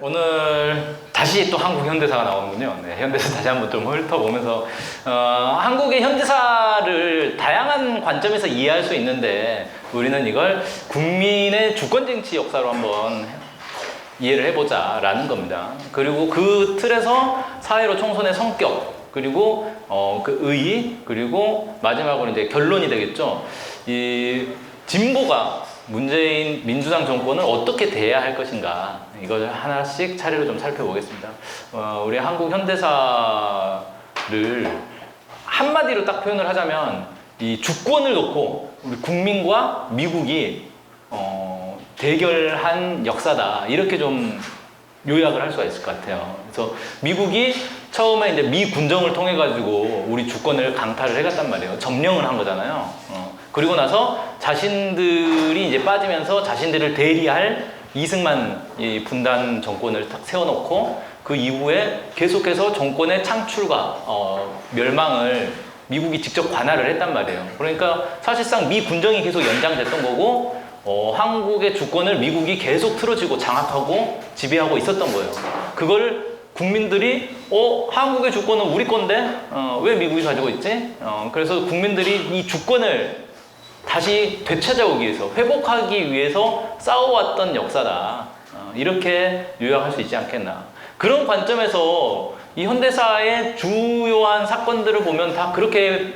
오늘 다시 또 한국 현대사가 나오는군요. 네, 현대사 다시 한번 좀 훑어보면서 한국의 현대사를 다양한 관점에서 이해할 수 있는데 우리는 이걸 국민의 주권쟁취 역사로 한번 이해를 해보자라는 겁니다. 그리고 그 틀에서 사회로 총선의 성격, 그리고 그 의의, 그리고 마지막으로 이제 결론이 되겠죠. 이 진보가 문재인 민주당 정권을 어떻게 대해야 할 것인가, 이걸 하나씩 차례로 좀 살펴보겠습니다. 우리 한국 현대사를 한마디로 딱 표현을 하자면 이 주권을 놓고 우리 국민과 미국이 대결한 역사다, 이렇게 좀 요약을 할 수가 있을 것 같아요. 그래서 미국이 처음에 이제 미 군정을 통해 가지고 우리 주권을 강탈을 해갔단 말이에요. 점령을 한 거잖아요. 그리고 나서 자신들이 이제 빠지면서 자신들을 대리할 이승만 이 분단 정권을 딱 세워놓고 그 이후에 계속해서 정권의 창출과 멸망을 미국이 직접 관할을 했단 말이에요. 그러니까 사실상 미 군정이 계속 연장됐던 거고 한국의 주권을 미국이 계속 틀어쥐고 장악하고 지배하고 있었던 거예요. 그걸 국민들이 한국의 주권은 우리 건데 왜 미국이 가지고 있지? 그래서 국민들이 이 주권을 다시 되찾아오기 위해서, 회복하기 위해서 싸워왔던 역사다, 이렇게 요약할 수 있지 않겠나. 그런 관점에서 이 현대사의 주요한 사건들을 보면 다 그렇게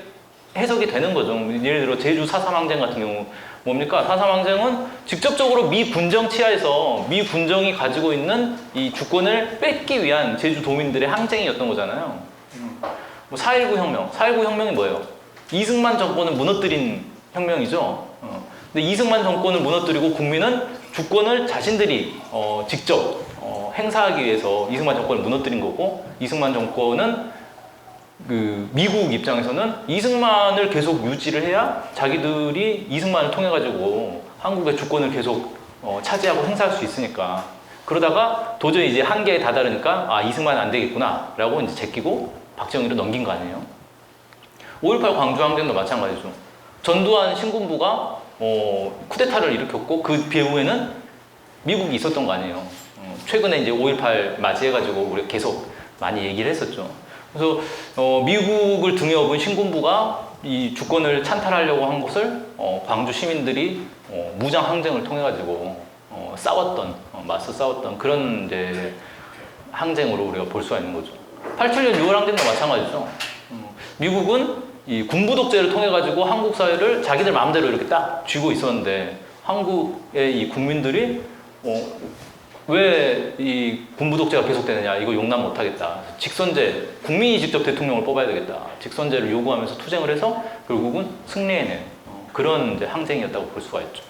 해석이 되는 거죠. 예를 들어 제주 4.3 항쟁 같은 경우 뭡니까? 4.3 항쟁은 직접적으로 미 군정 치하에서 미 군정이 가지고 있는 이 주권을 뺏기 위한 제주도민들의 항쟁이었던 거잖아요. 4.19 혁명. 4.19 혁명이 뭐예요? 이승만 정권을 무너뜨린 혁명이죠. 근데 이승만 정권을 무너뜨리고 국민은 주권을 자신들이 직접 행사하기 위해서 이승만 정권을 무너뜨린 거고, 이승만 정권은 그 미국 입장에서는 이승만을 계속 유지를 해야 자기들이 이승만을 통해 가지고 한국의 주권을 계속 차지하고 행사할 수 있으니까. 그러다가 도저히 이제 한계에 다다르니까 이승만은 안 되겠구나 라고 이제 제끼고 박정희로 넘긴 거 아니에요. 5.18 광주항쟁도 마찬가지죠. 전두환 신군부가 쿠데타를 일으켰고 그 배후에는 미국이 있었던 거 아니에요. 최근에 이제 5.18 맞이해가지고 우리 계속 많이 얘기를 했었죠. 그래서 미국을 등에 업은 신군부가 이 주권을 찬탈하려고 한 것을 광주 시민들이 무장 항쟁을 통해 가지고 맞서 싸웠던 그런 이제 항쟁으로 우리가 볼 수가 있는 거죠. 87년 6월 항쟁도 마찬가지죠. 미국은 이 군부 독재를 통해 가지고 한국 사회를 자기들 마음대로 이렇게 딱 쥐고 있었는데 한국의 이 국민들이 왜 이 군부 독재가 계속되느냐, 이거 용납 못하겠다, 직선제, 국민이 직접 대통령을 뽑아야 되겠다, 직선제를 요구하면서 투쟁을 해서 결국은 승리해낸 그런 이제 항쟁이었다고 볼 수가 있죠.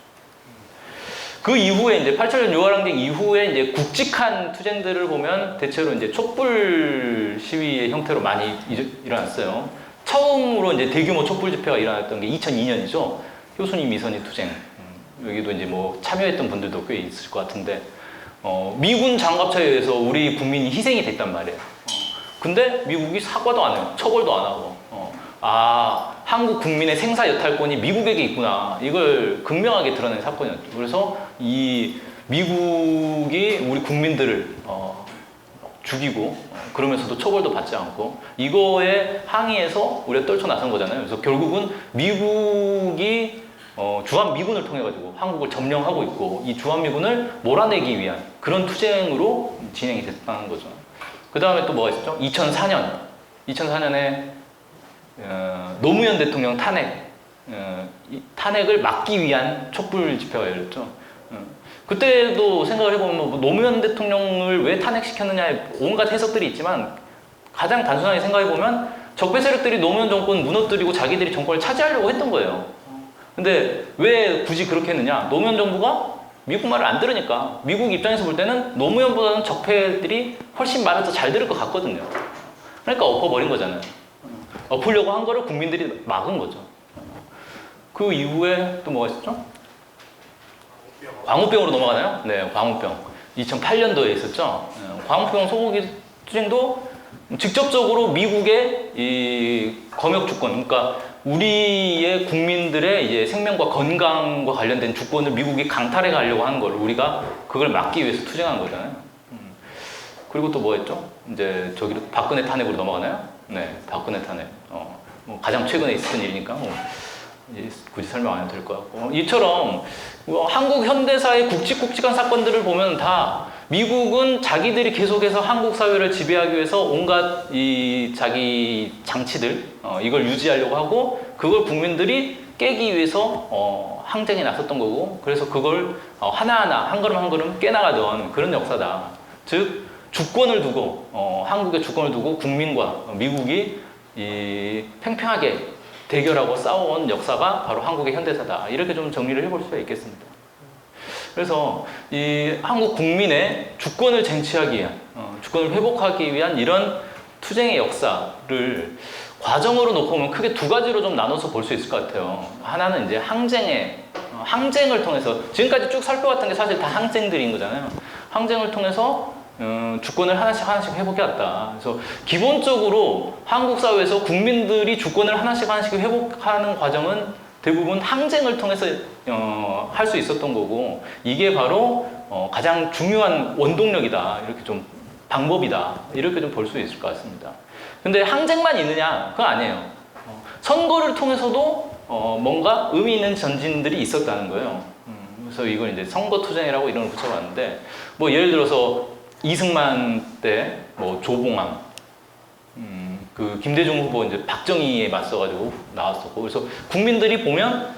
그 이후에 이제 87년 6월 항쟁 이후에 이제 굵직한 투쟁들을 보면 대체로 이제 촛불 시위의 형태로 많이 일어났어요. 처음으로 이제 대규모 촛불 집회가 일어났던 게 2002년이죠. 효순이 미선이 투쟁. 여기도 이제 뭐 참여했던 분들도 꽤 있을 것 같은데, 미군 장갑차에 의해서 우리 국민이 희생이 됐단 말이에요. 근데 미국이 사과도 안 해요. 처벌도 안 하고. 한국 국민의 생사 여탈권이 미국에게 있구나, 이걸 극명하게 드러낸 사건이었죠. 그래서 이 미국이 우리 국민들을 죽이고 그러면서도 처벌도 받지 않고, 이거에 항의해서 우리가 떨쳐 나선 거잖아요. 그래서 결국은 미국이 주한미군을 통해 가지고 한국을 점령하고 있고, 이 주한미군을 몰아내기 위한 그런 투쟁으로 진행이 됐다는 거죠. 그 다음에 또 뭐가 있었죠? 2004년에 노무현 대통령 탄핵을 막기 위한 촛불 집회가 열렸죠. 그때도 생각을 해보면 노무현 대통령을 왜 탄핵시켰느냐에 온갖 해석들이 있지만, 가장 단순하게 생각해보면 적폐 세력들이 노무현 정권 무너뜨리고 자기들이 정권을 차지하려고 했던 거예요. 근데 왜 굳이 그렇게 했느냐? 노무현 정부가 미국 말을 안 들으니까. 미국 입장에서 볼 때는 노무현보다는 적폐들이 훨씬 말을 더 잘 들을 것 같거든요. 그러니까 엎어버린 거잖아요. 엎으려고 한 거를 국민들이 막은 거죠. 그 이후에 또 뭐가 있었죠? 광우병으로 넘어가나요? 네, 광우병. 2008년도에 있었죠. 광우병 소고기 투쟁도 직접적으로 미국의 이 검역 주권, 그러니까 우리의 국민들의 이제 생명과 건강과 관련된 주권을 미국이 강탈해 가려고 하는 걸 우리가 그걸 막기 위해서 투쟁한 거잖아요. 그리고 또 뭐 했죠? 이제 저기로 박근혜 탄핵으로 넘어가나요? 네, 박근혜 탄핵. 뭐 가장 최근에 있었던 일이니까 뭐 굳이 설명 안 해도 될 것 같고. 이처럼 뭐 한국 현대사의 굵직굵직한 사건들을 보면 다 미국은 자기들이 계속해서 한국 사회를 지배하기 위해서 온갖 이 자기 장치들 이걸 유지하려고 하고 그걸 국민들이 깨기 위해서 항쟁에 나섰던 거고 그래서 그걸 하나하나 한 걸음 한 걸음 깨나가던 그런 역사다. 즉 주권을 두고 한국의 주권을 두고 국민과 미국이 이 팽팽하게 대결하고 싸워온 역사가 바로 한국의 현대사다. 이렇게 좀 정리를 해볼 수가 있겠습니다. 그래서 이 한국 국민의 주권을 쟁취하기 위한, 주권을 회복하기 위한 이런 투쟁의 역사를 과정으로 놓고 보면 크게 두 가지로 좀 나눠서 볼 수 있을 것 같아요. 하나는 이제 항쟁을 통해서 지금까지 쭉 살펴봤던 게 사실 다 항쟁들인 거잖아요. 항쟁을 통해서 주권을 하나씩 회복해왔다. 그래서 기본적으로 한국 사회에서 국민들이 주권을 하나씩 회복하는 과정은 대부분 항쟁을 통해서 할 수 있었던 거고 이게 바로 가장 중요한 원동력이다. 이렇게 좀 방법이다. 이렇게 좀 볼 수 있을 것 같습니다. 근데 항쟁만 있느냐? 그건 아니에요. 선거를 통해서도 뭔가 의미 있는 전진들이 있었다는 거예요. 그래서 이걸 이제 선거 투쟁이라고 이름을 붙여봤는데 뭐 예를 들어서 이승만 때 뭐 조봉암 그 김대중 후보 이제 박정희에 맞서가지고 나왔었고 그래서 국민들이 보면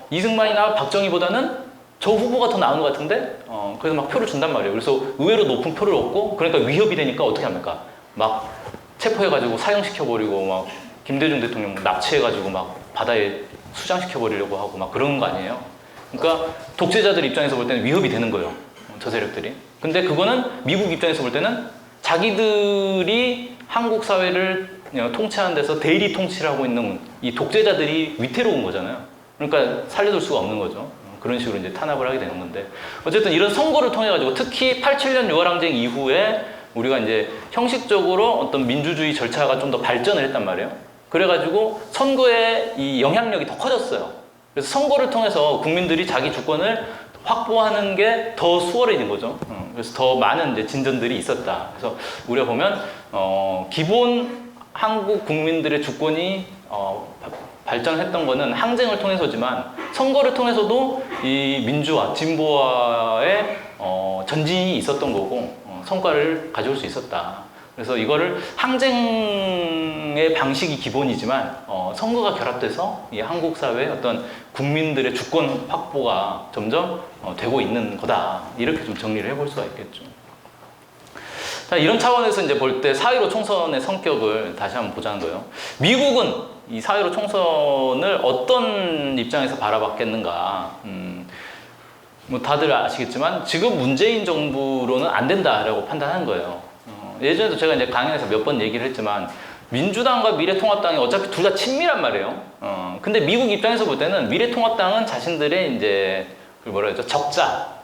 이승만이나 박정희보다는 저 후보가 더 나은 것 같은데 그래서 막 표를 준단 말이에요. 그래서 의외로 높은 표를 얻고 그러니까 위협이 되니까 어떻게 합니까? 막 체포해가지고 사형시켜버리고 막 김대중 대통령 납치해가지고 막 바다에 수장시켜버리려고 하고 막 그런 거 아니에요? 그러니까 독재자들 입장에서 볼 때는 위협이 되는 거예요. 저 세력들이. 근데 그거는 미국 입장에서 볼 때는 자기들이 한국 사회를 통치하는 데서 대리 통치를 하고 있는 이 독재자들이 위태로운 거잖아요. 그러니까 살려둘 수가 없는 거죠. 그런 식으로 이제 탄압을 하게 되는 건데. 어쨌든 이런 선거를 통해가지고 특히 87년 6.25항쟁 이후에 우리가 이제 형식적으로 어떤 민주주의 절차가 좀 더 발전을 했단 말이에요. 그래가지고 선거의 이 영향력이 더 커졌어요. 그래서 선거를 통해서 국민들이 자기 주권을 확보하는 게 더 수월해진 거죠. 그래서 더 많은 이제 진전들이 있었다. 그래서 우리가 보면 기본 한국 국민들의 주권이 발전했던 거는 항쟁을 통해서지만 선거를 통해서도 이 민주화, 진보화의 전진이 있었던 거고 성과를 가져올 수 있었다. 그래서 이거를 항쟁의 방식이 기본이지만 선거가 결합돼서 이 한국 사회의 어떤 국민들의 주권 확보가 점점 되고 있는 거다. 이렇게 좀 정리를 해볼 수가 있겠죠. 자, 이런 차원에서 이제 볼 때 4.15 총선의 성격을 다시 한번 보자는 거예요. 미국은 이 4.15 총선을 어떤 입장에서 바라봤겠는가. 뭐 다들 아시겠지만 지금 문재인 정부로는 안 된다라고 판단하는 거예요. 예전에도 제가 이제 강연에서 몇 번 얘기를 했지만 민주당과 미래통합당이 어차피 둘 다 친밀한 말이에요. 근데 미국 입장에서 볼 때는 미래통합당은 자신들의 이제 그 뭐라 그러죠? 적자.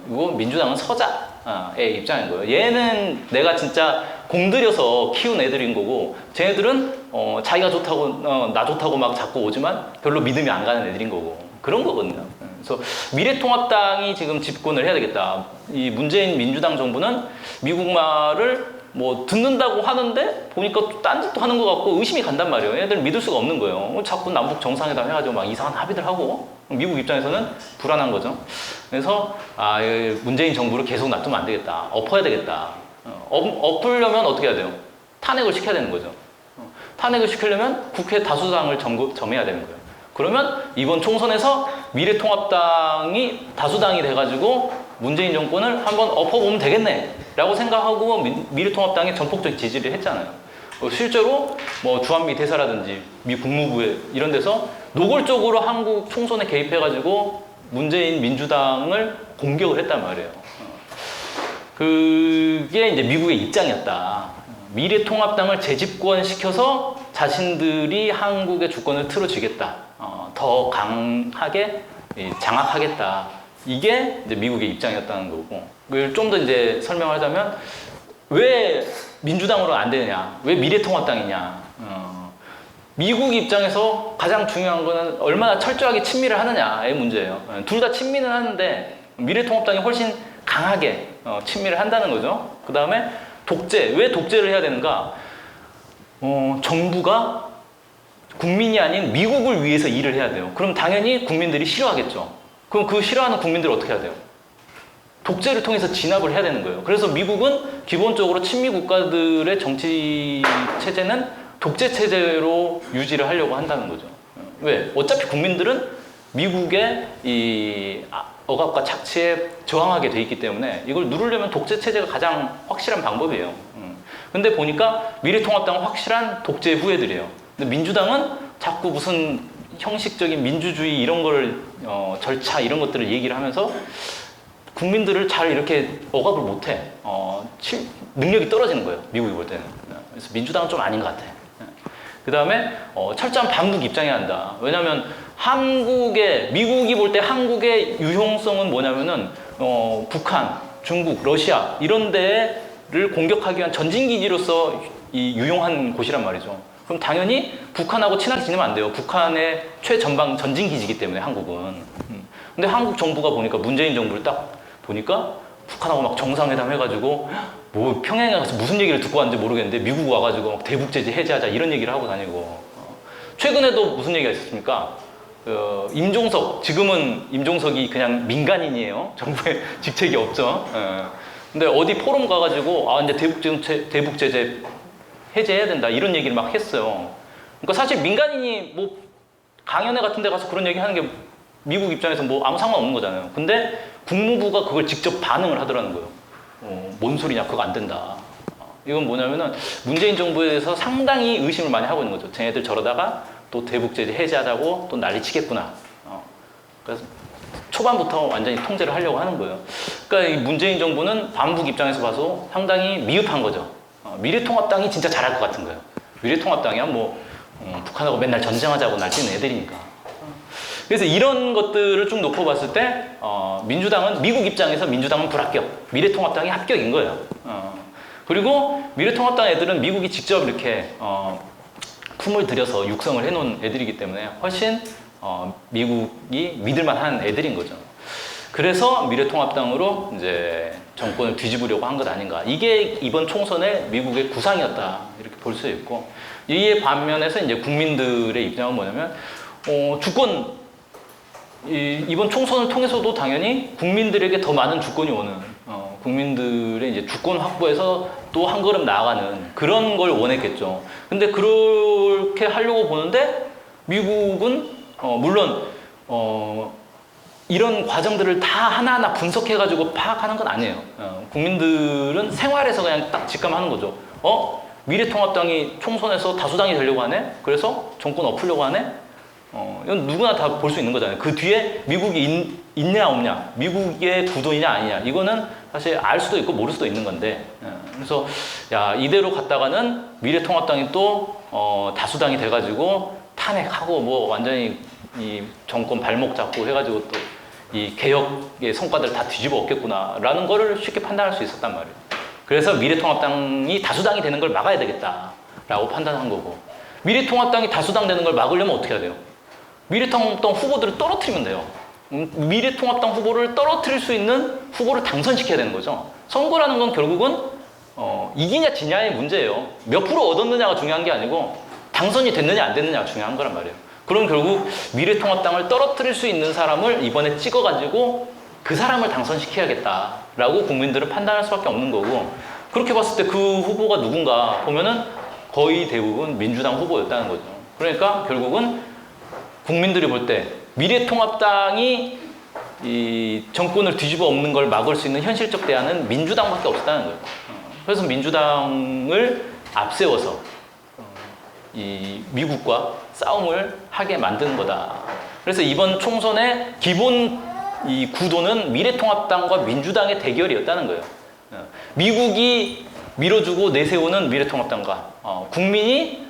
그리고 민주당은 서자의 입장인 거예요. 얘는 내가 진짜 공들여서 키운 애들인 거고, 쟤네들은 자기가 좋다고 나 좋다고 막 자꾸 오지만 별로 믿음이 안 가는 애들인 거고 그런 거거든요. 그래서 미래통합당이 지금 집권을 해야 되겠다. 이 문재인 민주당 정부는 미국 말을 뭐 듣는다고 하는데 보니까 또 딴짓도 하는 것 같고 의심이 간단 말이에요. 얘들 믿을 수가 없는 거예요. 자꾸 남북 정상회담 해가지고 막 이상한 합의들 하고 미국 입장에서는 불안한 거죠. 그래서 문재인 정부를 계속 놔두면 안 되겠다. 엎어야 되겠다. 엎으려면 어떻게 해야 돼요? 탄핵을 시켜야 되는 거죠. 탄핵을 시키려면 국회 다수당을 점해야 되는 거예요. 그러면 이번 총선에서 미래통합당이 다수당이 돼가지고 문재인 정권을 한번 엎어보면 되겠네 라고 생각하고 미래통합당이 전폭적 지지를 했잖아요. 실제로 뭐 주한미 대사라든지 미 국무부에 이런 데서 노골적으로 한국 총선에 개입해가지고 문재인 민주당을 공격을 했단 말이에요. 그게 이제 미국의 입장이었다. 미래통합당을 재집권시켜서 자신들이 한국의 주권을 틀어쥐겠다. 더 강하게 장악하겠다. 이게 이제 미국의 입장이었다는 거고. 그걸 좀 더 이제 설명하자면 왜 민주당으로 안 되느냐? 왜 미래통합당이냐? 미국 입장에서 가장 중요한 거는 얼마나 철저하게 친미를 하느냐의 문제예요. 둘 다 친미는 하는데 미래통합당이 훨씬 강하게 친미를 한다는 거죠. 그 다음에 독재. 왜 독재를 해야 되는가? 정부가 국민이 아닌 미국을 위해서 일을 해야 돼요. 그럼 당연히 국민들이 싫어하겠죠. 그럼 그 싫어하는 국민들을 어떻게 해야 돼요? 독재를 통해서 진압을 해야 되는 거예요. 그래서 미국은 기본적으로 친미 국가들의 정치 체제는 독재 체제로 유지를 하려고 한다는 거죠. 왜? 어차피 국민들은 미국의 이 억압과 착취에 저항하게 돼 있기 때문에 이걸 누르려면 독재 체제가 가장 확실한 방법이에요. 근데 보니까 미래통합당은 확실한 독재 후예들이에요. 근데 민주당은 자꾸 무슨 형식적인 민주주의 이런 걸 절차 이런 것들을 얘기를 하면서 국민들을 잘 이렇게 억압을 못해. 능력이 떨어지는 거예요. 미국이 볼 때는. 그래서 민주당은 좀 아닌 것 같아. 그 다음에 철저한 반북 입장에 한다. 왜냐하면 미국이 볼 때 한국의 유용성은 뭐냐면은 북한, 중국, 러시아 이런 데를 공격하기 위한 전진기지로서 유용한 곳이란 말이죠. 그럼 당연히 북한하고 친하게 지내면 안 돼요. 북한의 최전방 전진기지이기 때문에 한국은. 근데 한국 정부가 보니까 문재인 정부를 딱 보니까 북한하고 막 정상회담 해가지고 뭐 평양에 가서 무슨 얘기를 듣고 왔는지 모르겠는데 미국 와가지고 막 대북 제재 해제하자 이런 얘기를 하고 다니고 최근에도 무슨 얘기가 있었습니까? 지금은 임종석이 그냥 민간인이에요. 정부에 직책이 없죠. 근데 어디 포럼 가가지고 이제 대북 제재 해제해야 된다 이런 얘기를 막 했어요. 그러니까 사실 민간인이 뭐 강연회 같은 데 가서 그런 얘기 하는 게 미국 입장에서 뭐 아무 상관없는 거잖아요. 근데 국무부가 그걸 직접 반응을 하더라는 거예요. 뭔 소리냐, 그거 안 된다. 이건 뭐냐면은 문재인 정부에서 상당히 의심을 많이 하고 있는 거죠. 쟤네들 저러다가 또 대북 제재 해제하자고 또 난리 치겠구나. 그래서 초반부터 완전히 통제를 하려고 하는 거예요. 그러니까 이 문재인 정부는 반북 입장에서 봐서 상당히 미흡한 거죠. 미래통합당이 진짜 잘할 것 같은 거예요. 미래통합당이야 뭐 북한하고 맨날 전쟁하자고 날뛰는 애들이니까. 그래서 이런 것들을 쭉 놓고 봤을 때 민주당은 미국 입장에서 민주당은 불합격, 미래통합당이 합격인 거예요. 그리고 미래통합당 애들은 미국이 직접 이렇게 품을 들여서 육성을 해놓은 애들이기 때문에 훨씬 미국이 믿을만한 애들인 거죠. 그래서 미래통합당으로 이제 정권을 뒤집으려고 한 것 아닌가. 이게 이번 총선의 미국의 구상이었다 이렇게 볼 수 있고, 이에 반면에서 이제 국민들의 입장은 뭐냐면 이번 총선을 통해서도 당연히 국민들에게 더 많은 주권이 오는, 국민들의 이제 주권 확보에서 또 한 걸음 나아가는 그런 걸 원했겠죠. 근데 그렇게 하려고 보는데 미국은 물론 이런 과정들을 다 하나하나 분석해가지고 파악하는 건 아니에요. 국민들은 생활에서 그냥 딱 직감하는 거죠. 미래통합당이 총선에서 다수당이 되려고 하네? 그래서 정권 엎으려고 하네? 이건 누구나 다 볼 수 있는 거잖아요. 그 뒤에 미국이 있냐 없냐, 미국의 구도이냐 아니냐, 이거는 사실 알 수도 있고 모를 수도 있는 건데, 그래서 이대로 갔다가는 미래통합당이 또 다수당이 돼가지고 탄핵하고 뭐 완전히 이 정권 발목 잡고 해가지고 또 이 개혁의 성과들을 다 뒤집어 엎겠구나라는 거를 쉽게 판단할 수 있었단 말이에요. 그래서 미래통합당이 다수당이 되는 걸 막아야 되겠다라고 판단한 거고, 미래통합당이 다수당 되는 걸 막으려면 어떻게 해야 돼요? 미래통합당 후보들을 떨어뜨리면 돼요. 미래통합당 후보를 떨어뜨릴 수 있는 후보를 당선시켜야 되는 거죠. 선거라는 건 결국은 이기냐 지냐의 문제예요. 몇 프로 얻었느냐가 중요한 게 아니고 당선이 됐느냐 안 됐느냐가 중요한 거란 말이에요. 그럼 결국 미래통합당을 떨어뜨릴 수 있는 사람을 이번에 찍어가지고 그 사람을 당선시켜야겠다라고 국민들은 판단할 수밖에 없는 거고, 그렇게 봤을 때 그 후보가 누군가 보면은 거의 대부분 민주당 후보였다는 거죠. 그러니까 결국은 국민들이 볼 때 미래통합당이 이 정권을 뒤집어 엎는 걸 막을 수 있는 현실적 대안은 민주당밖에 없었다는 거예요. 그래서 민주당을 앞세워서 이 미국과 싸움을 하게 만든 거다. 그래서 이번 총선의 기본 이 구도는 미래통합당과 민주당의 대결이었다는 거예요. 미국이 밀어주고 내세우는 미래통합당과 국민이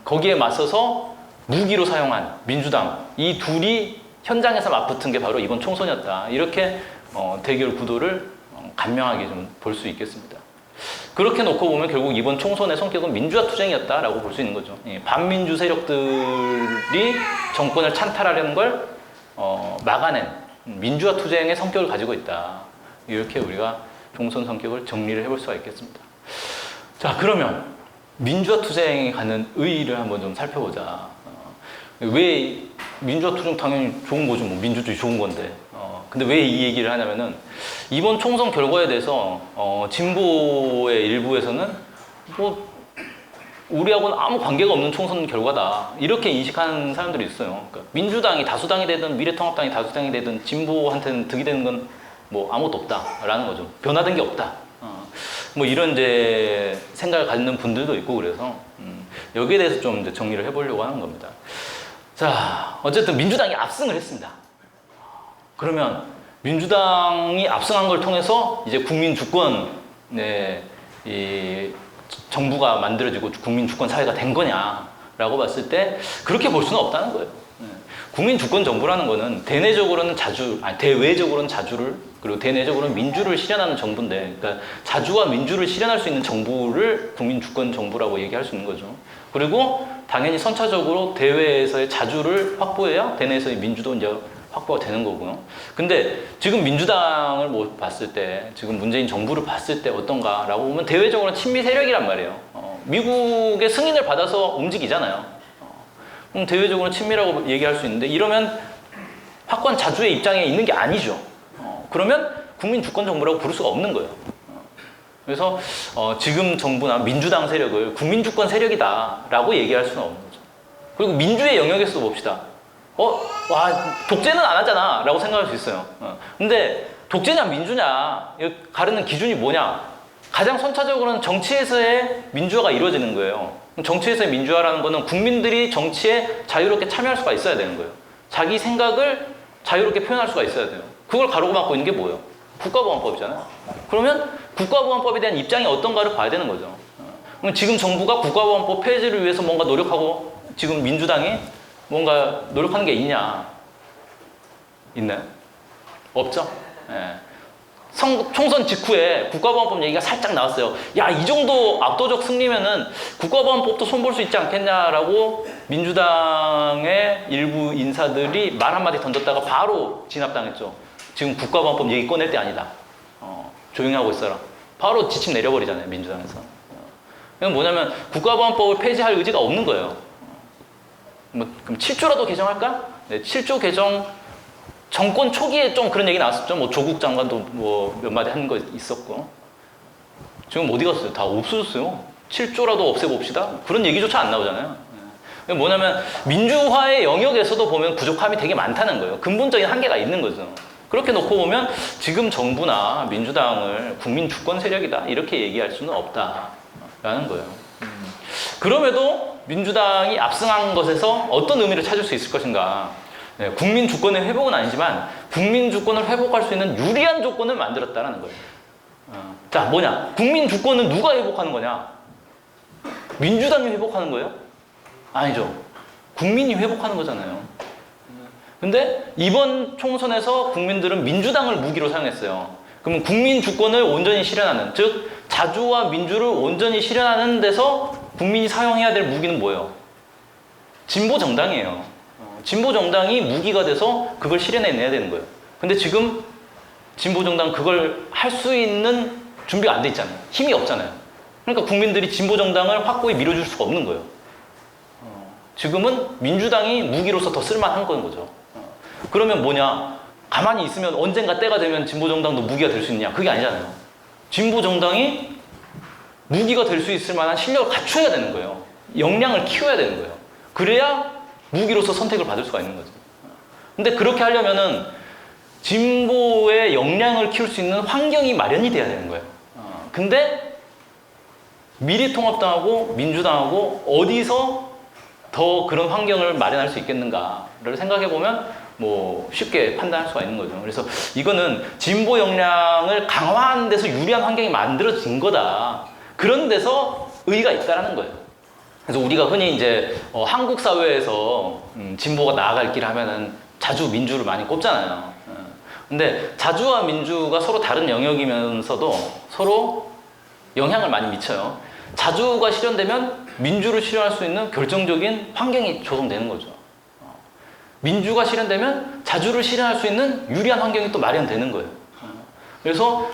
거기에 맞서서 무기로 사용한 민주당, 이 둘이 현장에서 맞붙은 게 바로 이번 총선이었다. 이렇게 대결 구도를 간명하게 좀 볼 수 있겠습니다. 그렇게 놓고 보면 결국 이번 총선의 성격은 민주화 투쟁이었다라고 볼 수 있는 거죠. 반민주 세력들이 정권을 찬탈하려는 걸 막아낸 민주화 투쟁의 성격을 가지고 있다. 이렇게 우리가 총선 성격을 정리를 해볼 수가 있겠습니다. 자, 그러면 민주화 투쟁에 가는 의의를 한번 좀 살펴보자. 왜 민주화 투쟁 당연히 좋은 거죠. 뭐 민주주의 좋은 건데. 근데 왜 이 얘기를 하냐면은 이번 총선 결과에 대해서 진보의 일부에서는 뭐 우리하고는 아무 관계가 없는 총선 결과다 이렇게 인식하는 사람들이 있어요. 그러니까 민주당이 다수당이 되든 미래통합당이 다수당이 되든 진보한테는 득이 되는 건 뭐 아무것도 없다라는 거죠. 변화된 게 없다. 뭐 이런 이제 생각을 갖는 분들도 있고 그래서 여기에 대해서 좀 이제 정리를 해보려고 하는 겁니다. 자, 어쨌든 민주당이 압승을 했습니다. 그러면 민주당이 압승한 걸 통해서 이제 국민 주권의 이 정부가 만들어지고 국민 주권 사회가 된 거냐라고 봤을 때 그렇게 볼 수는 없다는 거예요. 국민 주권 정부라는 거는 대내적으로는 대외적으로는 자주를 그리고 대내적으로는 민주를 실현하는 정부인데, 그러니까 자주와 민주를 실현할 수 있는 정부를 국민 주권 정부라고 얘기할 수 있는 거죠. 그리고 당연히 선차적으로 대외에서의 자주를 확보해야 대내에서의 민주도 이제 확보가 되는 거고요. 근데 지금 민주당을 뭐 봤을 때, 지금 문재인 정부를 봤을 때 어떤가라고 보면 대외적으로는 친미 세력이란 말이에요. 미국의 승인을 받아서 움직이잖아요. 그럼 대외적으로는 친미라고 얘기할 수 있는데 이러면 확고한 자주의 입장에 있는 게 아니죠. 그러면 국민 주권 정부라고 부를 수가 없는 거예요. 그래서 지금 정부나 민주당 세력을 국민 주권 세력이다라고 얘기할 수는 없는 거죠. 그리고 민주의 영역에서도 봅시다. 와, 독재는 안 하잖아 라고 생각할 수 있어요. 근데 독재냐 민주냐 가르는 기준이 뭐냐? 가장 선차적으로는 정치에서의 민주화가 이루어지는 거예요. 정치에서의 민주화라는 거는 국민들이 정치에 자유롭게 참여할 수가 있어야 되는 거예요. 자기 생각을 자유롭게 표현할 수가 있어야 돼요. 그걸 가로고 막고 있는 게 뭐예요? 국가보안법이잖아요. 그러면 국가보안법에 대한 입장이 어떤가를 봐야 되는 거죠. 그럼 지금 정부가 국가보안법 폐지를 위해서 뭔가 노력하고 지금 민주당이 뭔가 노력하는 게 있냐? 있나요? 없죠? 예. 총선 직후에 국가보안법 얘기가 살짝 나왔어요. 야, 이 정도 압도적 승리면은 국가보안법도 손볼 수 있지 않겠냐라고 민주당의 일부 인사들이 말 한마디 던졌다가 바로 진압당했죠. 지금 국가보안법 얘기 꺼낼 때 아니다. 조용히 하고 있어라. 바로 지침 내려버리잖아요, 민주당에서. 이건 뭐냐면 국가보안법을 폐지할 의지가 없는 거예요. 그럼 7조라도 개정할까? 네, 7조 개정 정권 초기에 좀 그런 얘기 나왔었죠. 뭐 조국 장관도 뭐 몇 마디 한 거 있었고. 지금 어디 갔어요? 다 없어졌어요. 7조라도 없애봅시다. 그런 얘기조차 안 나오잖아요. 뭐냐면 민주화의 영역에서도 보면 부족함이 되게 많다는 거예요. 근본적인 한계가 있는 거죠. 그렇게 놓고 보면 지금 정부나 민주당을 국민 주권 세력이다 이렇게 얘기할 수는 없다라는 거예요. 그럼에도 민주당이 압승한 것에서 어떤 의미를 찾을 수 있을 것인가? 네, 국민 주권의 회복은 아니지만 국민 주권을 회복할 수 있는 유리한 조건을 만들었다는 거예요. 자, 뭐냐? 국민 주권은 누가 회복하는 거냐? 민주당이 회복하는 거예요? 아니죠. 국민이 회복하는 거잖아요. 근데 이번 총선에서 국민들은 민주당을 무기로 사용했어요. 그러면 국민 주권을 온전히 실현하는, 즉 자주와 민주를 온전히 실현하는 데서 국민이 사용해야 될 무기는 뭐예요? 진보 정당이에요. 진보 정당이 무기가 돼서 그걸 실현해내야 되는 거예요. 근데 지금 진보 정당 그걸 할 수 있는 준비가 안 돼 있잖아요. 힘이 없잖아요. 그러니까 국민들이 진보 정당을 확고히 밀어줄 수가 없는 거예요. 지금은 민주당이 무기로서 더 쓸만한 건 거죠. 그러면 뭐냐? 가만히 있으면 언젠가 때가 되면 진보 정당도 무기가 될 수 있느냐? 그게 아니잖아요. 진보 정당이 무기가 될 수 있을 만한 실력을 갖춰야 되는 거예요. 역량을 키워야 되는 거예요. 그래야 무기로서 선택을 받을 수가 있는 거죠. 근데 그렇게 하려면은 진보의 역량을 키울 수 있는 환경이 마련이 돼야 되는 거예요. 근데 미래통합당하고 민주당하고 어디서 더 그런 환경을 마련할 수 있겠는가를 생각해 보면 뭐 쉽게 판단할 수가 있는 거죠. 그래서 이거는 진보 역량을 강화하는 데서 유리한 환경이 만들어진 거다. 그런 데서 의의가 있다라는 거예요. 그래서 우리가 흔히 이제 한국 사회에서 진보가 나아갈 길 하면은 자주 민주를 많이 꼽잖아요. 근데 자주와 민주가 서로 다른 영역이면서도 서로 영향을 많이 미쳐요. 자주가 실현되면 민주를 실현할 수 있는 결정적인 환경이 조성되는 거죠. 민주가 실현되면 자주를 실현할 수 있는 유리한 환경이 또 마련되는 거예요. 그래서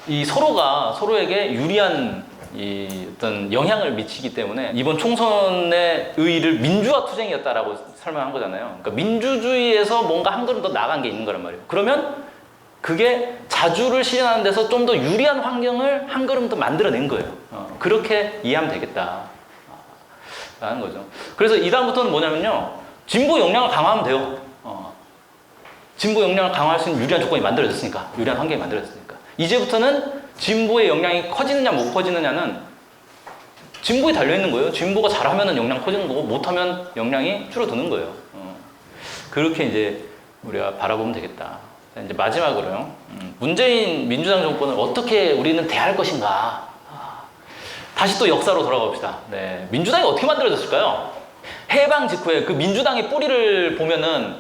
이 서로가 서로에게 유리한 이 어떤 영향을 미치기 때문에 이번 총선의 의의를 민주화 투쟁이었다라고 설명한 거잖아요. 그러니까 민주주의에서 뭔가 한 걸음 더 나아간 게 있는 거란 말이에요. 그러면 그게 자주를 실현하는 데서 좀 더 유리한 환경을 한 걸음 더 만들어낸 거예요. 그렇게 이해하면 되겠다 라는 거죠. 그래서 이 다음부터는 뭐냐면요, 진보 역량을 강화하면 돼요. 진보 역량을 강화할 수 있는 유리한 조건이 만들어졌으니까, 유리한 환경이 만들어졌으니까 이제부터는 진보의 역량이 커지느냐 못 커지느냐는 진보에 달려있는 거예요. 진보가 잘하면 역량 커지는 거고 못하면 역량이 줄어드는 거예요. 그렇게 이제 우리가 바라보면 되겠다. 이제 마지막으로요, 문재인 민주당 정권을 어떻게 우리는 대할 것인가. 다시 또 역사로 돌아가 봅시다. 네, 민주당이 어떻게 만들어졌을까요? 해방 직후에 그 민주당의 뿌리를 보면은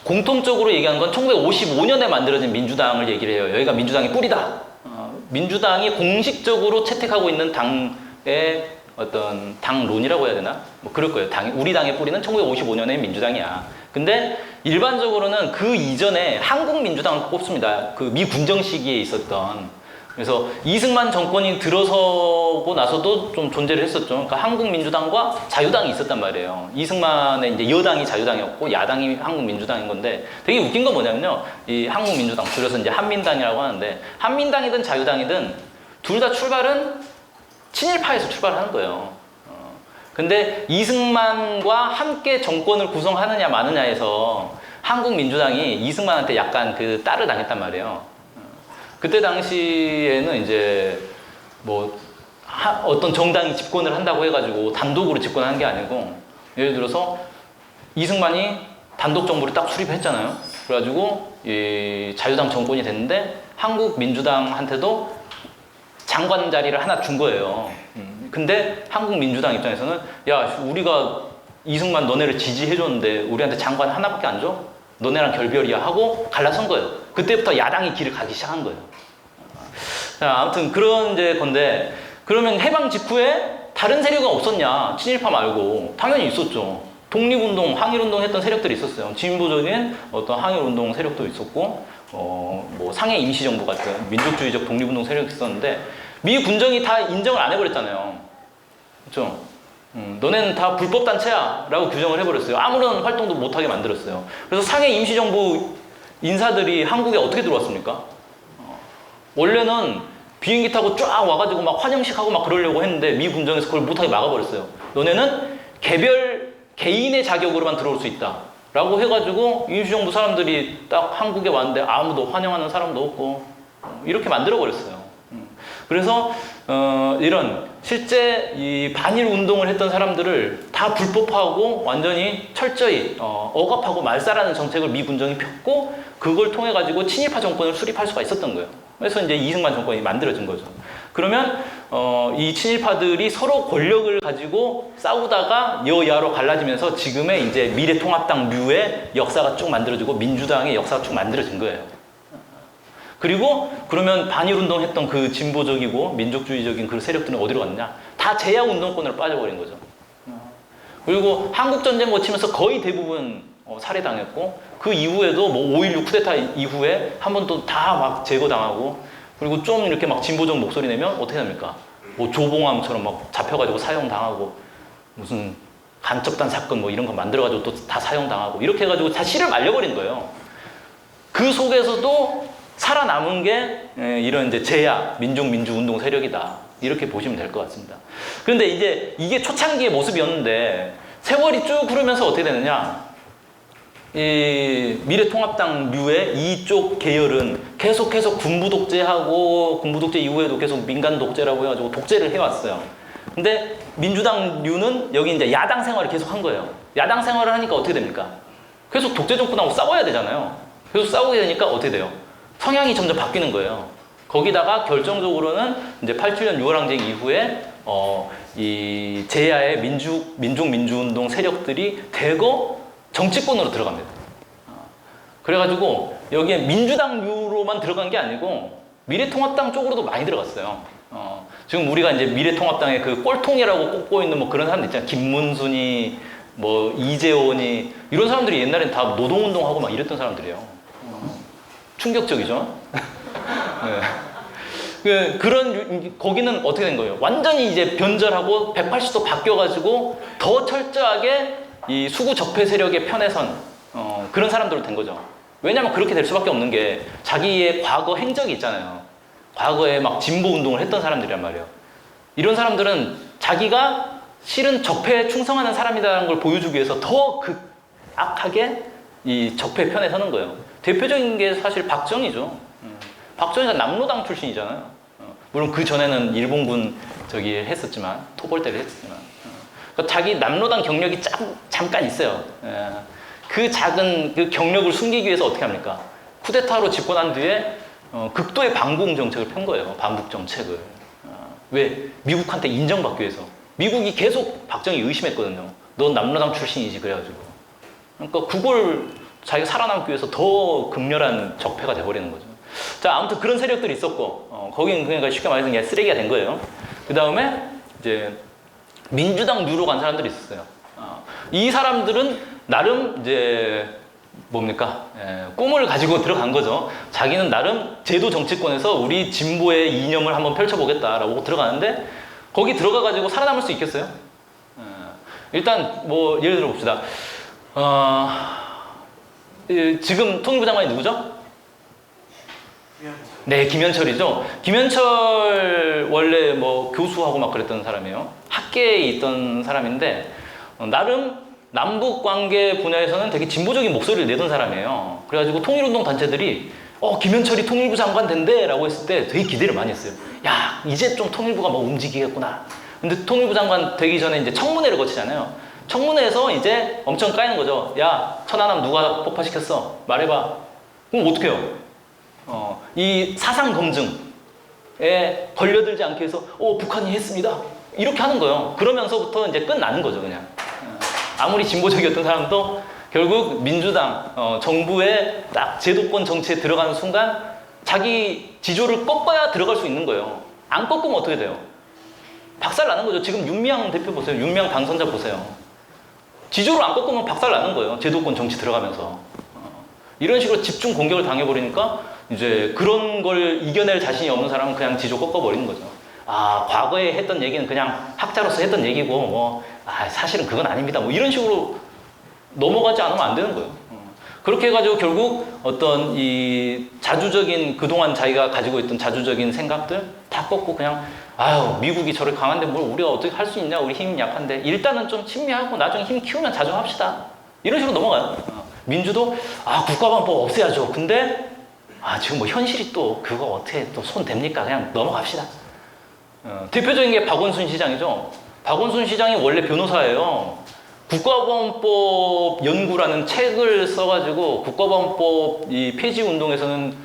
공통적으로 얘기하는 건 1955년에 만들어진 민주당을 얘기를 해요. 여기가 민주당의 뿌리다. 민주당이 공식적으로 채택하고 있는 당의 어떤 당론이라고 해야 되나? 뭐 그럴 거예요. 우리 당의 뿌리는 1955년의 민주당이야. 근데 일반적으로는 그 이전에 한국민주당을 꼽습니다. 그 미군정 시기에 있었던. 그래서 이승만 정권이 들어서고 나서도 좀 존재를 했었죠. 그러니까 한국민주당과 자유당이 있었단 말이에요. 이승만의 이제 여당이 자유당이었고 야당이 한국민주당인 건데, 되게 웃긴 건 뭐냐면요, 이 한국민주당, 줄여서 이제 한민당이라고 하는데, 한민당이든 자유당이든 둘 다 출발은 친일파에서 출발하는 거예요. 근데 이승만과 함께 정권을 구성하느냐 마느냐에서 한국민주당이 이승만한테 약간 그 딸을 당했단 말이에요. 그때 당시에는 이제 뭐 어떤 정당이 집권을 한다고 해가지고 단독으로 집권한 게 아니고, 예를 들어서 이승만이 단독 정부를 딱 수립했잖아요. 그래가지고 이 자유당 정권이 됐는데 한국민주당한테도 장관 자리를 하나 준 거예요. 근데 한국민주당 입장에서는 야, 우리가 이승만 너네를 지지해줬는데 우리한테 장관 하나밖에 안 줘? 너네랑 결별이야 하고 갈라선 거예요. 그때부터 야당이 길을 가기 시작한 거예요. 자, 아무튼 그런 이제 건데, 그러면 해방 직후에 다른 세력은 없었냐? 친일파 말고 당연히 있었죠. 독립운동, 항일운동 했던 세력들이 있었어요. 진보적인 어떤 항일운동 세력도 있었고, 뭐 상해 임시정부 같은 민족주의적 독립운동 세력이 있었는데, 미 군정이 다 인정을 안 해버렸잖아요. 그렇죠? 너네는 다 불법 단체야 라고 규정을 해버렸어요. 아무런 활동도 못하게 만들었어요. 그래서 상해 임시정부 인사들이 한국에 어떻게 들어왔습니까? 원래는 비행기 타고 쫙 와가지고 막 환영식 하고 막 그러려고 했는데 미 군정에서 그걸 못하게 막아버렸어요. 너네는 개인의 자격으로만 들어올 수 있다 라고 해가지고 임시정부 사람들이 딱 한국에 왔는데 아무도 환영하는 사람도 없고 이렇게 만들어버렸어요. 그래서 이런 실제 이 반일 운동을 했던 사람들을 다 불법화하고 완전히 철저히 억압하고 말살하는 정책을 미 군정이 폈고, 그걸 통해 가지고 친일파 정권을 수립할 수가 있었던 거예요. 그래서 이제 이승만 정권이 만들어진 거죠. 그러면 이 친일파들이 서로 권력을 가지고 싸우다가 여야로 갈라지면서 지금의 이제 미래통합당류의 역사가 쭉 만들어지고 민주당의 역사가 쭉 만들어진 거예요. 그리고 그러면 반일운동 했던 그 진보적이고 민족주의적인 그 세력들은 어디로 갔느냐? 다 제야운동권으로 빠져버린 거죠. 그리고 한국전쟁 거치면서 거의 대부분 살해당했고, 그 이후에도 뭐 5.16 쿠데타 이후에 한 번 또 다 막 제거당하고, 그리고 좀 이렇게 막 진보적 목소리 내면 어떻게 됩니까? 뭐 조봉암처럼 막 잡혀가지고 사형당하고, 무슨 간첩단 사건 뭐 이런 거 만들어가지고 또 다 사형당하고, 이렇게 해가지고 다 실을 말려버린 거예요. 그 속에서도 살아남은 게 이런 이제 제야 민족민주운동 세력이다, 이렇게 보시면 될 것 같습니다. 그런데 이제 이게 초창기의 모습이었는데 세월이 쭉 흐르면서 어떻게 되느냐, 이 미래통합당류의 이쪽 계열은 계속해서 군부 독재하고, 군부 독재 이후에도 계속 민간 독재라고 해가지고 독재를 해왔어요. 근데 민주당류는 여기 이제 야당 생활을 계속 한 거예요. 야당 생활을 하니까 어떻게 됩니까? 계속 독재 정권하고 싸워야 되잖아요. 계속 싸우게 되니까 어떻게 돼요? 성향이 점점 바뀌는 거예요. 거기다가 결정적으로는 이제 87년 6월 항쟁 이후에 이 제야의 민족민주운동 세력들이 대거 정치권으로 들어갑니다. 그래가지고 여기에 민주당류로만 들어간 게 아니고 미래통합당 쪽으로도 많이 들어갔어요. 지금 우리가 이제 미래통합당의 그 꼴통이라고 꼽고 있는 뭐 그런 사람들 있잖아요. 김문순이, 뭐 이재원이, 이런 사람들이 옛날엔 다 노동운동하고 막 이랬던 사람들이에요. 충격적이죠? 네. 거기는 어떻게 된 거예요? 완전히 이제 변절하고 180도 바뀌어가지고 더 철저하게 이 수구 적폐 세력의 편에 선 그런 사람들로 된 거죠. 왜냐면 그렇게 될 수밖에 없는 게 자기의 과거 행적이 있잖아요. 과거에 막 진보 운동을 했던 사람들이란 말이에요. 이런 사람들은 자기가 실은 적폐에 충성하는 사람이라는 걸 보여주기 위해서 더 악하게 이 적폐 편에 서는 거예요. 대표적인 게 사실 박정희죠. 박정희가 남로당 출신이잖아요. 물론 그 전에는 일본군 했었지만, 토벌대를 했었지만. 그러니까 자기 남로당 경력이 잠깐 있어요. 그 작은 그 경력을 숨기기 위해서 어떻게 합니까? 쿠데타로 집권한 뒤에 극도의 반공 정책을 편 거예요. 반북 정책을. 왜? 미국한테 인정받기 위해서. 미국이 계속 박정희 의심했거든요. 넌 남로당 출신이지, 그래가지고. 그러니까 그걸 자기가 살아남기 위해서 더 극렬한 적폐가 돼버리는 거죠. 자, 아무튼 그런 세력들이 있었고, 거긴 그러니까 쉽게 말해서 그냥 쓰레기가 된 거예요. 그 다음에 이제 민주당 누로 간 사람들이 있었어요. 이 사람들은 나름 이제 뭡니까? 꿈을 가지고 들어간 거죠. 자기는 나름 제도 정치권에서 우리 진보의 이념을 한번 펼쳐보겠다라고 들어가는데 거기 들어가가지고 살아남을 수 있겠어요? 일단 뭐 예를 들어 봅시다. 지금 통일부 장관이 누구죠? 네, 김현철이죠. 김현철 원래 뭐 교수하고 막 그랬던 사람이에요. 학계에 있던 사람인데 나름 남북 관계 분야에서는 되게 진보적인 목소리를 내던 사람이에요. 그래가지고 통일운동 단체들이 김현철이 통일부 장관 된대 라고 했을 때 되게 기대를 많이 했어요. 야, 이제 좀 통일부가 뭐 움직이겠구나. 근데 통일부 장관 되기 전에 이제 청문회를 거치잖아요. 청문회에서 이제 엄청 까이는 거죠. 야, 천안함 누가 폭파시켰어? 말해봐. 그럼 어떻게 해요? 이 사상 검증에 걸려들지 않게 해서 북한이 했습니다. 이렇게 하는 거예요. 그러면서부터 이제 끝나는 거죠, 그냥. 아무리 진보적이었던 사람도 결국 민주당 정부의 딱 제도권 정치에 들어가는 순간 자기 지조를 꺾어야 들어갈 수 있는 거예요. 안 꺾으면 어떻게 돼요? 박살 나는 거죠. 지금 윤미향 대표 보세요. 윤미향 당선자 보세요. 지조를 안 꺾으면 박살 나는 거예요. 제도권 정치 들어가면서. 이런 식으로 집중 공격을 당해버리니까 이제 그런 걸 이겨낼 자신이 없는 사람은 그냥 지조 꺾어버리는 거죠. 과거에 했던 얘기는 그냥 학자로서 했던 얘기고 사실은 그건 아닙니다. 뭐 이런 식으로 넘어가지 않으면 안 되는 거예요. 그렇게 해가지고 결국 어떤 이 자주적인 그동안 자기가 가지고 있던 자주적인 생각들 다 꺾고 그냥 미국이 저렇게 강한데 뭘 우리가 어떻게 할 수 있냐, 우리 힘이 약한데 일단은 좀 친미하고 나중에 힘 키우면 자중합시다. 이런 식으로 넘어가요. 민주도 국가보안법 없애야죠. 근데 지금 뭐 현실이 또 그거 어떻게 또 손 댑니까? 그냥 넘어갑시다. 대표적인 게 박원순 시장이죠. 박원순 시장이 원래 변호사예요. 국가보안법 연구라는 책을 써가지고 국가보안법 이 폐지 운동에서는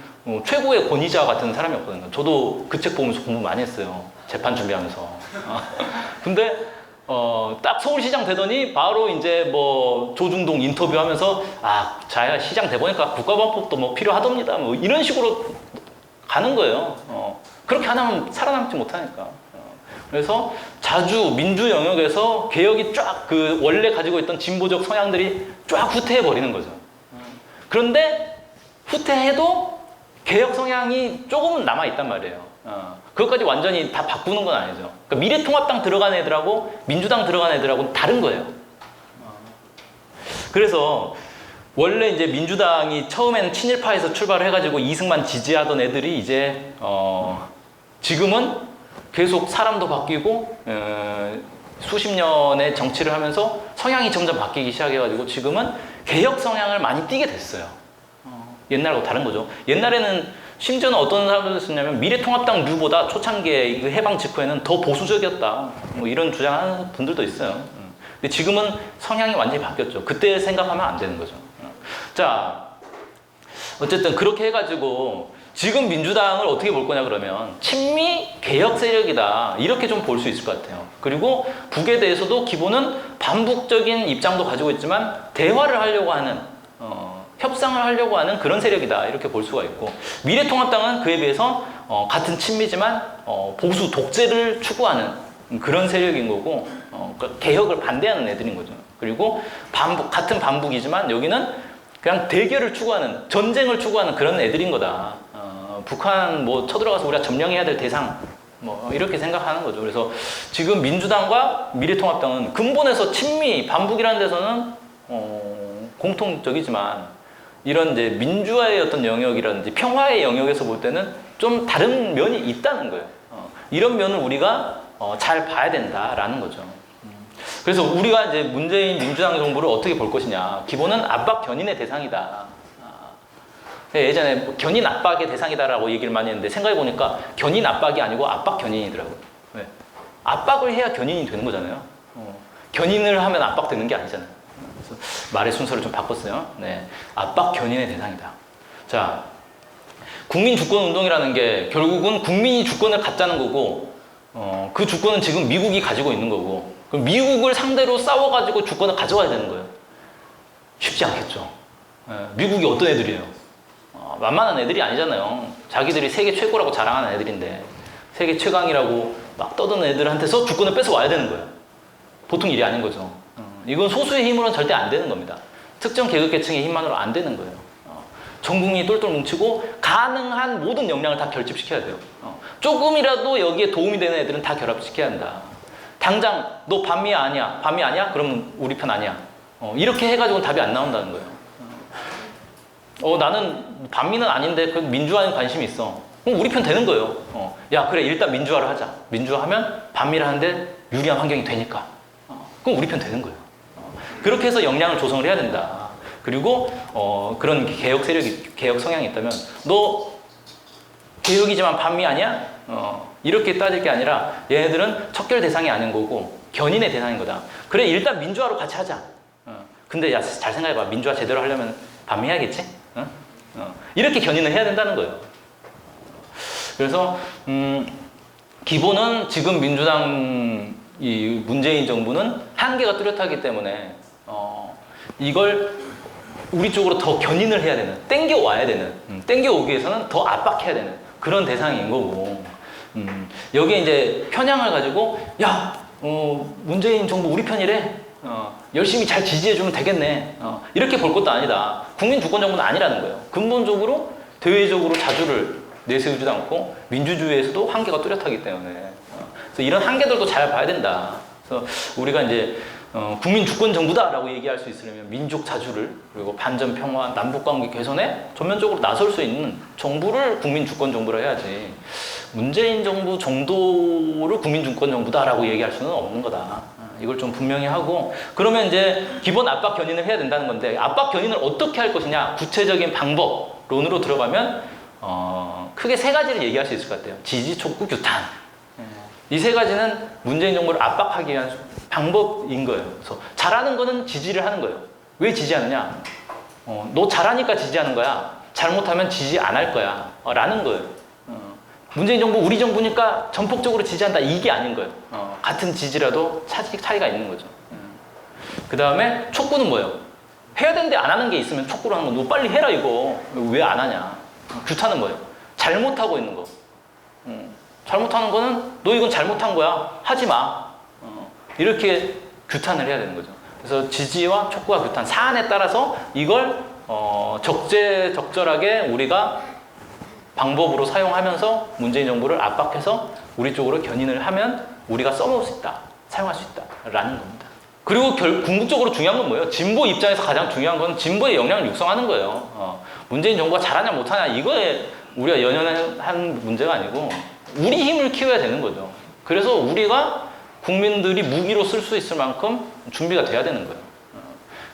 최고의 권위자 같은 사람이었거든요. 저도 그 책 보면서 공부 많이 했어요. 재판 준비하면서. 근데 딱 서울시장 되더니 바로 이제 뭐 조중동 인터뷰하면서 자기가 시장 돼보니까 국가보안법도 뭐 필요하답니다. 뭐 이런 식으로 가는 거예요. 그렇게 안 하면 살아남지 못하니까. 그래서 자주 민주 영역에서 개혁이 쫙 원래 가지고 있던 진보적 성향들이 쫙 후퇴해 버리는 거죠. 그런데 후퇴해도 개혁 성향이 조금은 남아 있단 말이에요. 그것까지 완전히 다 바꾸는 건 아니죠. 그러니까 미래통합당 들어간 애들하고 민주당 들어간 애들하고는 다른 거예요. 그래서 원래 이제 민주당이 처음에는 친일파에서 출발을 해가지고 이승만 지지하던 애들이 이제 지금은 계속 사람도 바뀌고 수십 년의 정치를 하면서 성향이 점점 바뀌기 시작해가지고 지금은 개혁 성향을 많이 띠게 됐어요. 옛날하고 다른 거죠. 옛날에는 심지어는 어떤 사람들이 썼냐면 미래통합당 류보다 초창기에 해방 직후에는 더 보수적이었다. 뭐 이런 주장하는 분들도 있어요. 근데 지금은 성향이 완전히 바뀌었죠. 그때 생각하면 안 되는 거죠. 자, 어쨌든 그렇게 해가지고 지금 민주당을 어떻게 볼 거냐 그러면 친미 개혁 세력이다 이렇게 좀 볼 수 있을 것 같아요. 그리고 북에 대해서도 기본은 반북적인 입장도 가지고 있지만 대화를 하려고 하는 협상을 하려고 하는 그런 세력이다 이렇게 볼 수가 있고, 미래통합당은 그에 비해서 같은 친미지만 보수 독재를 추구하는 그런 세력인 거고, 그러니까 개혁을 반대하는 애들인 거죠. 그리고 같은 반북이지만 여기는 그냥 대결을 추구하는, 전쟁을 추구하는 그런 애들인 거다. 북한 뭐 쳐들어가서 우리가 점령해야 될 대상 뭐 이렇게 생각하는 거죠. 그래서 지금 민주당과 미래통합당은 근본에서 친미, 반북이라는 데서는 공통적이지만 이런 이제 민주화의 어떤 영역이라든지 평화의 영역에서 볼 때는 좀 다른 면이 있다는 거예요. 이런 면을 우리가 잘 봐야 된다라는 거죠. 그래서 우리가 이제 문재인 민주당 정부를 어떻게 볼 것이냐. 기본은 압박 견인의 대상이다. 예전에 뭐 견인 압박의 대상이다라고 얘기를 많이 했는데 생각해보니까 견인 압박이 아니고 압박 견인이더라고요. 왜? 압박을 해야 견인이 되는 거잖아요. 견인을 하면 압박되는 게 아니잖아요. 그래서 말의 순서를 좀 바꿨어요. 네. 압박 견인의 대상이다. 자, 국민 주권 운동이라는 게 결국은 국민이 주권을 갖자는 거고, 그 주권은 지금 미국이 가지고 있는 거고, 그럼 미국을 상대로 싸워가지고 주권을 가져와야 되는 거예요. 쉽지 않겠죠. 미국이 어떤 애들이에요? 만만한 애들이 아니잖아요. 자기들이 세계 최고라고 자랑하는 애들인데, 세계 최강이라고 막 떠드는 애들한테서 주권을 뺏어와야 되는 거예요. 보통 일이 아닌 거죠. 이건 소수의 힘으로는 절대 안 되는 겁니다. 특정 계급계층의 힘만으로 안 되는 거예요. 전 국민이 똘똘 뭉치고 가능한 모든 역량을 다 결집시켜야 돼요. 조금이라도 여기에 도움이 되는 애들은 다 결합시켜야 한다. 당장 너 반미야 아니야? 반미 아니야? 그러면 우리 편 아니야. 이렇게 해가지고는 답이 안 나온다는 거예요. 나는 반미는 아닌데 그 민주화에 관심이 있어. 그럼 우리 편 되는 거예요. 야 그래 일단 민주화를 하자. 민주화하면 반미를 하는데 유리한 환경이 되니까. 그럼 우리 편 되는 거예요. 그렇게 해서 역량을 조성을 해야 된다. 그리고 그런 개혁 세력이, 개혁 성향이 있다면 너 개혁이지만 반미 아니야? 이렇게 따질 게 아니라 얘네들은 척결 대상이 아닌 거고 견인의 대상인 거다. 그래 일단 민주화로 같이 하자. 근데 야 잘 생각해봐. 민주화 제대로 하려면 반미 해야겠지? 이렇게 견인을 해야 된다는 거예요. 그래서 기본은 지금 민주당 이 문재인 정부는 한계가 뚜렷하기 때문에 이걸 우리 쪽으로 더 견인을 해야 되는, 땡겨와야 되는, 땡겨오기 위해서는 더 압박해야 되는 그런 대상인 거고, 여기에 이제 편향을 가지고 야 문재인 정부 우리 편이래, 열심히 잘 지지해주면 되겠네, 이렇게 볼 것도 아니다. 국민 주권 정부는 아니라는 거예요. 근본적으로 대외적으로 자주를 내세우지도 않고 민주주의에서도 한계가 뚜렷하기 때문에 그래서 이런 한계들도 잘 봐야 된다. 그래서 우리가 이제 국민 주권 정부다라고 얘기할 수 있으려면 민족 자주를, 그리고 반전 평화, 남북 관계 개선에 전면적으로 나설 수 있는 정부를 국민 주권 정부라 해야지, 문재인 정부 정도를 국민 주권 정부다라고 얘기할 수는 없는 거다. 이걸 좀 분명히 하고, 그러면 이제 기본 압박 견인을 해야 된다는 건데, 압박 견인을 어떻게 할 것이냐, 구체적인 방법론으로 들어가면 크게 세 가지를 얘기할 수 있을 것 같아요. 지지, 촉구, 규탄. 이 세 가지는 문재인 정부를 압박하기 위한 방법인 거예요. 그래서 잘하는 거는 지지를 하는 거예요. 왜 지지하느냐? 너 잘하니까 지지하는 거야. 잘못하면 지지 안 할 거야. 라는 거예요. 문재인 정부 우리 정부니까 전폭적으로 지지한다. 이게 아닌 거예요. 같은 지지라도 차이가 있는 거죠. 그 다음에 촉구는 뭐예요? 해야 되는데 안 하는 게 있으면 촉구를 하는 거. 너 빨리 해라 이거. 왜 안 하냐? 규탄은 뭐예요? 잘못하고 있는 거. 잘못하는 거는 너 이건 잘못한 거야. 하지 마. 이렇게 규탄을 해야 되는 거죠. 그래서 지지와 촉구와 규탄, 사안에 따라서 이걸 적절하게 우리가 방법으로 사용하면서 문재인 정부를 압박해서 우리 쪽으로 견인을 하면 우리가 써먹을 수 있다. 사용할 수 있다라는 겁니다. 그리고 궁극적으로 중요한 건 뭐예요? 진보 입장에서 가장 중요한 건 진보의 역량을 육성하는 거예요. 문재인 정부가 잘하냐 못하냐 이거에 우리가 연연한 문제가 아니고 우리 힘을 키워야 되는 거죠. 그래서 우리가 국민들이 무기로 쓸 수 있을 만큼 준비가 돼야 되는 거예요.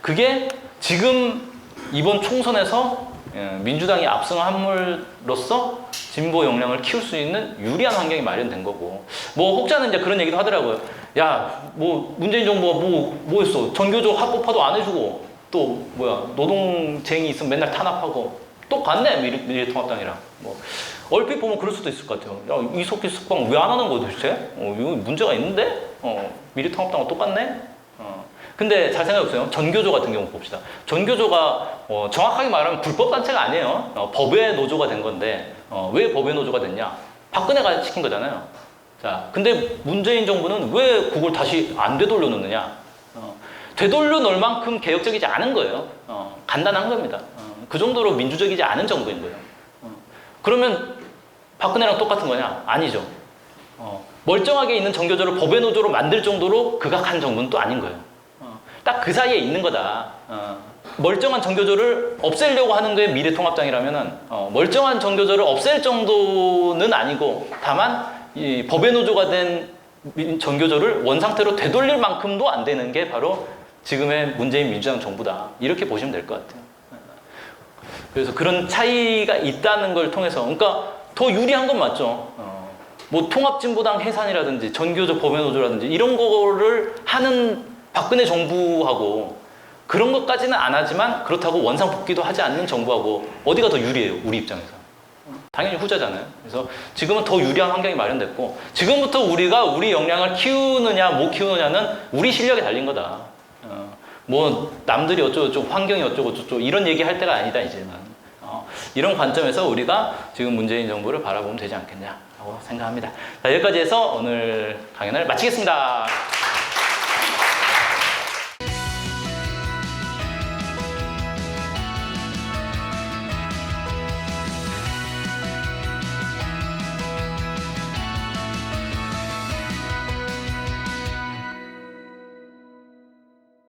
그게 지금 이번 총선에서 민주당이 압승함으로써 진보 역량을 키울 수 있는 유리한 환경이 마련된 거고, 뭐 혹자는 이제 그런 얘기도 하더라고요. 야, 뭐 문재인 정부가 뭐 했어? 전교조 합법화도 안 해주고 또 뭐야 노동쟁이 있으면 맨날 탄압하고 똑같네 미래통합당이랑. 뭐 얼핏 보면 그럴 수도 있을 것 같아요. 야, 이석기 숙방 왜 안 하는 거야 도대체? 이거 문제가 있는데? 미래통합당과 똑같네? 근데 근데 잘 생각해보세요. 전교조 같은 경우 봅시다. 전교조가 정확하게 말하면 불법단체가 아니에요. 법의 노조가 된 건데 왜 법의 노조가 됐냐? 박근혜가 시킨 거잖아요. 자, 근데 문재인 정부는 왜 그걸 다시 안 되돌려 놓느냐? 되돌려 놓을 만큼 개혁적이지 않은 거예요. 간단한 겁니다. 그 정도로 민주적이지 않은 정부인 거예요. 그러면 박근혜랑 똑같은 거냐? 아니죠. 멀쩡하게 있는 전교조를 법의 노조로 만들 정도로 극악한 정부는 또 아닌 거예요. 딱 그 사이에 있는 거다. 멀쩡한 전교조를 없애려고 하는 게 미래통합당이라면은 멀쩡한 전교조를 없앨 정도는 아니고 다만 이 법의 노조가 된 전교조를 원상태로 되돌릴 만큼도 안 되는 게 바로 지금의 문재인 민주당 정부다. 이렇게 보시면 될 것 같아요. 그래서 그런 차이가 있다는 걸 통해서 그러니까 더 유리한 건 맞죠. 뭐 통합진보당 해산이라든지 전교조 법의 노조라든지 이런 거를 하는 박근혜 정부하고 그런 것까지는 안 하지만 그렇다고 원상 복귀도 하지 않는 정부하고 어디가 더 유리해요? 우리 입장에서. 당연히 후자잖아요. 그래서 지금은 더 유리한 환경이 마련됐고 지금부터 우리가 우리 역량을 키우느냐 못 키우느냐는 우리 실력에 달린 거다. 뭐 남들이 어쩌고저쩌고 환경이 어쩌고저쩌고 이런 얘기 할 때가 아니다 이제는. 이런 관점에서 우리가 지금 문재인 정부를 바라보면 되지 않겠냐라고 생각합니다. 자, 여기까지 해서 오늘 강연을 마치겠습니다.